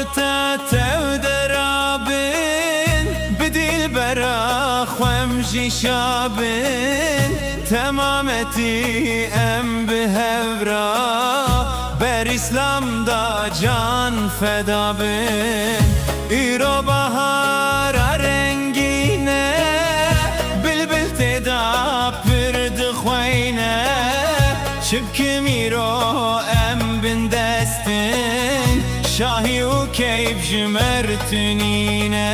خورته ودرابن بديل براخ وامجي شابن تمامتي ام بهورا بر اسلام دا جان فدا بن ایرو بهار رنگینه بلبل تدا پرد خوینه شبك ميرو ام بن دستن شاهي وكيف جمرتنينا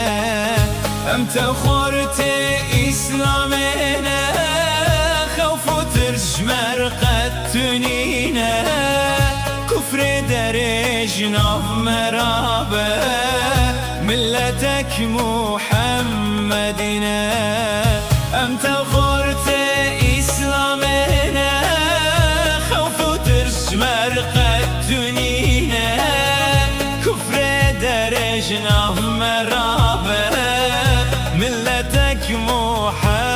ام تخورت اسلامنا خوف وترجمر قدتنينا كفر درجنا مرابة ملتك محمدنا ام تخورت اسلامنا مرقدتنينا كفر درجنا مرابة ملتك محمدنا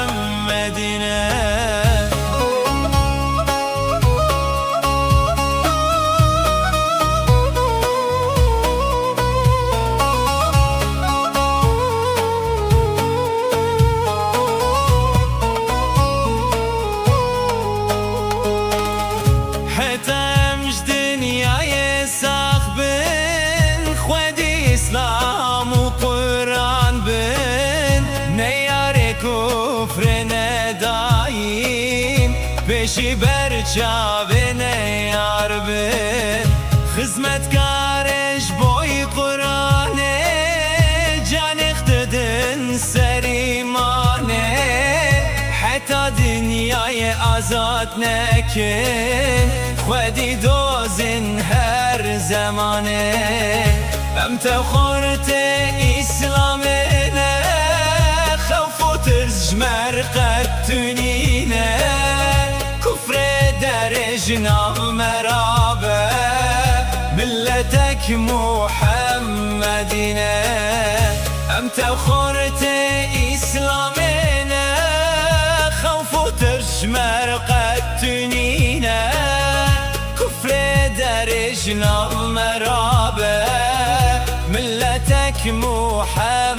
اسلام و قرآن بن نیار کفر نداییم پیشی برچاو نیار بن خدمتکارش بوی قرآنه جان اختدن سر ایمانه حتی دنیای آزاد نکن خودی دوزن هر زمانه ام تخورت اسلامنا خوف وترجمر قدتنينا كفر درجنا مرابة ملتك محمدنا ام تخورت اسلامنا خوف وترجمر قدتنينا كفر درجنا مرابة ملتك محمدنا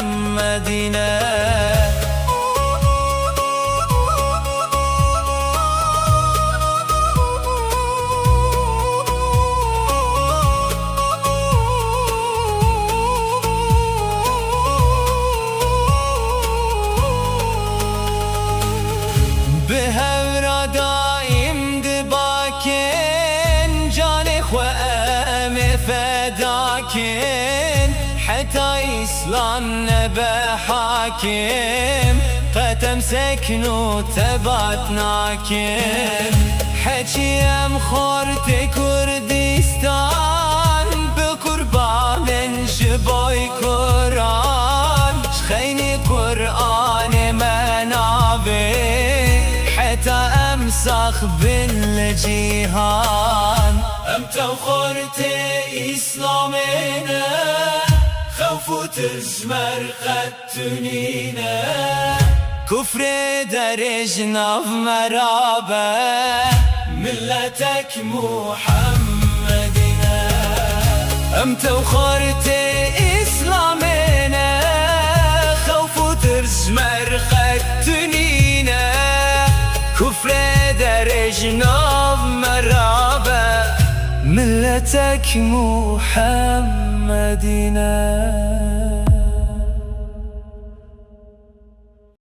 بهورا دايم دباكن جان خوام فداكن حتى إسلام نبى حاكم قتم سكنو تباتناكم حكيم خورت كردستان بقربان من جباي قرآن شخيني قرآن منابي حتى أمسخ بالجيهان أم تخورت إسلامنا خوف وترجمر قدتنينا كفر درجنا مرابة ملتك محمدنا ام تخورت اسلامنا خوف وترجمر قدتنينا كفر درجنا مرابة ملتك محمدنا